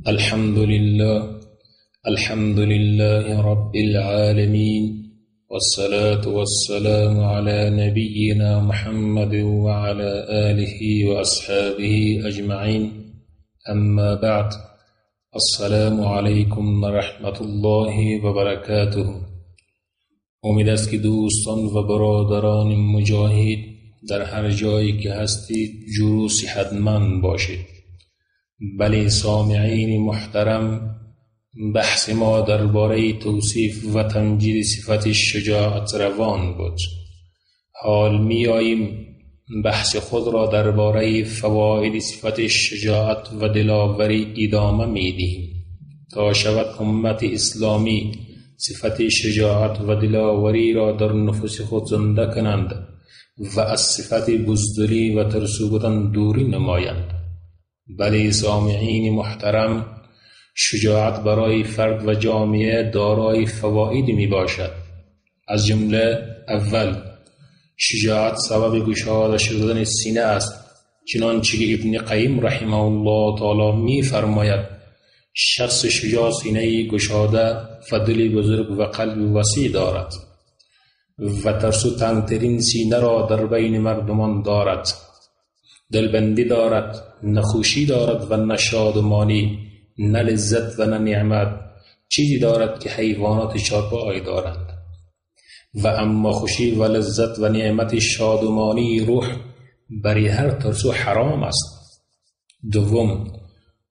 الحمد لله رب العالمين، والصلاة والسلام على نبينا محمد وعلى آله وأصحابه أجمعين. أما بعد، السلام عليكم ورحمة الله وبركاته. امید است که دوستان و برادران مجاهد در هر جایی که هستید جور و صحتمند باشید. بله سامعین محترم، بحث ما درباره توصیف و تمجید صفت شجاعت روان بود. حال می آییم بحث خود را درباره فواید صفت شجاعت و دلاوری ادامه می دهیم تا شود امت اسلامی صفت شجاعت و دلاوری را در نفوس خود زنده کنند و از صفت بزدلی و ترسو بودن دوری نمایند. بله سامعین محترم، شجاعت برای فرد و جامعه دارای فواید می باشد. از جمله اول، شجاعت سبب گشاده شدن سینه است، چنانچه که ابن قیم رحمه الله تعالی می فرماید شخص شجاع سینه گشاده و دل بزرگ و قلب وسیع دارد و ترس و تنگترین سینه را در بین مردمان دارد. دلبندی دارد، نخوشی دارد و نه شادمانی، نه لذت و نه نعمت. چیزی دارد که حیوانات چارپای دارند. و اما خوشی و لذت و نعمت شادمانی روح برای هر ترسو حرام است. دوم،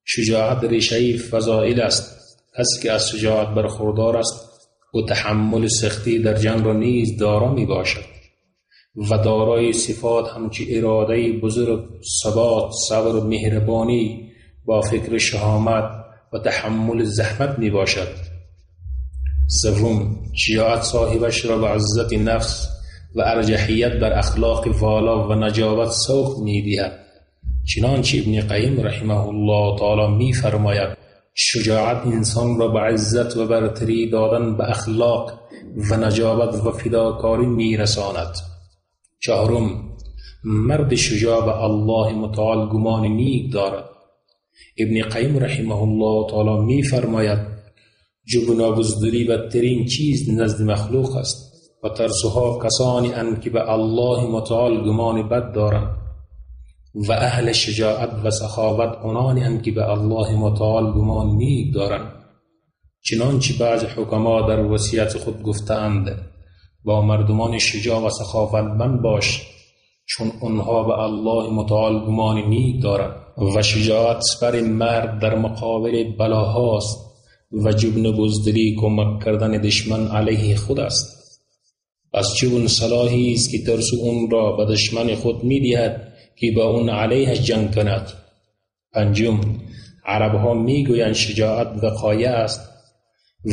شجاعت ریشه فضائل است. کسی که از شجاعت برخوردار است و تحمل سختی در جنگ را نیز دارا می باشد و دارای صفات همچو اراده بزرگ، ثبات، صبر، مهربانی با فکر شهامت و تحمل زحمت می باشد. سوم، شجاعت صاحبش را به عزت نفس و ارجحیت بر اخلاق والا و نجابت سوق می دهد، چنانچه ابن قیم رحمه الله تعالی می فرماید شجاعت انسان را به عزت و برتری دادن به اخلاق و نجابت و فداکاری می رساند. چهارم، مرد شجاع به الله متعال گمان نیک دارد. ابن قیم رحمه الله تعالی می فرماید جبن و بزدلی بدترین چیز نزد مخلوق است و ترسوها کسانی اند که به الله متعال گمان بد دارند و اهل شجاعت و سخاوت آنانی اند که به الله متعال گمان نیک دارند. چنانچه بعض حکما در وصیت خود گفتند با مردمان شجاع و سخاوتمند باش، چون آنها به الله متعال گمان نیک دارند. و شجاعت بر مرد در مقابل بلاهاست و جبن بزدلی کمک کردن دشمن علیه خود است. پس چون صلاحی است که ترسو اون را به دشمن خود می دهد که با اون علیه جنگ کند. پنجم، عرب ها می گویند شجاعت وقایه است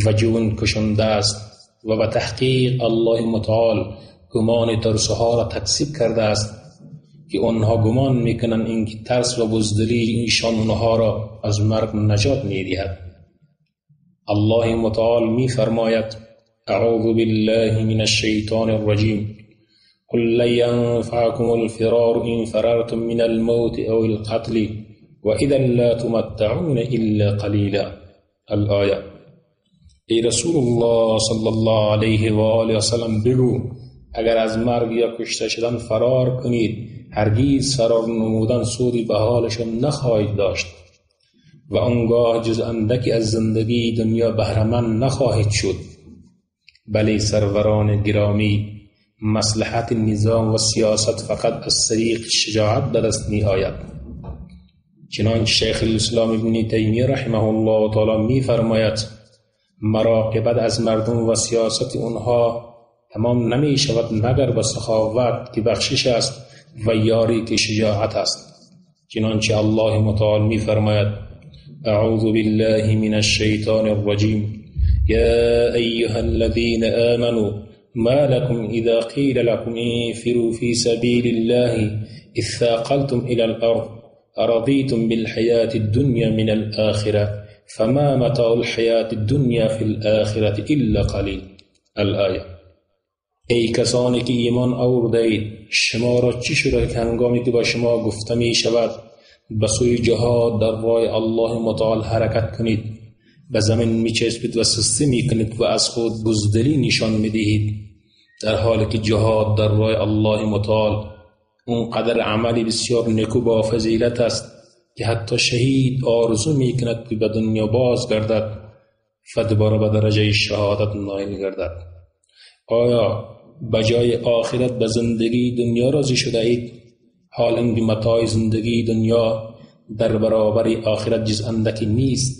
و جبن کشنده است و به تحقیق الله متعال گمان ترسوها را تکذیب کرده است که آنها گمان میکنند اینکه ترس و بزدلی ایشان آنها را از مرگ نجات میدهد. الله متعال میفرماید اعوذ بالله من الشیطان الرجیم قل لن ينفعكم الفرار إن فررتم من الموت أو القتل وإذا لا تمتعون إلا قليلا. الآیه. ای رسول الله صلی الله علیه و آله و سلم بگو اگر از مرگ یا کشته شدن فرار کنید هرگیز فرار نمودن سودی به حالشان نخواهید داشت و آنگاه جز اندکی از زندگی دنیا بهره‌مند نخواهید شد. بله سروران گرامی، مصلحت نظام و سیاست فقط از طریق شجاعت به دست می آید. چنانچه شیخ الاسلام ابن تیمیه رحمه الله تعالی می فرماید مراقبت از مردم و سیاست اونها تمام نمی شود مگر با سخاوت که بخشش است و یاری که شجاعت است. چنانچه الله متعال می فرماید اعوذ بالله من الشیطان الرجیم یا ایها الذین آمنوا ما لكم اذا قیل لكم انفروا في سبیل الله اثاقلتم الى الارض ارضیتم بالحیاة الدنیا من الآخرة فما متاع الحیاة الدنیا فی الآخرة الا قلیل. الآیه. ای کسانی که ایمان آوردید، شما را چی شده که هنگامی که با شما گفته می شود به سوی جهاد در راه الله متعال حرکت کنید، به زمین میچسبید و سستی میکنید و از خود بزدلی نشان میدهید، در حالی که جهاد در راه الله متعال اون قدر عملی بسیار نیکو با فضیلت است که حتی شهید آرزو میکند که به دنیا باز گردد فدباره به درجه شهادت نائل گردد. آیا بجای آخرت به زندگی دنیا راضی شده اید؟ حال اینکه متاع زندگی دنیا در برابر آخرت جز اندکی نیست.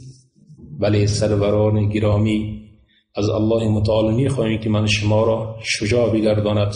ولی سروران گرامی، از الله متعال می‌خواهیم که من شما را شجاع بگرداند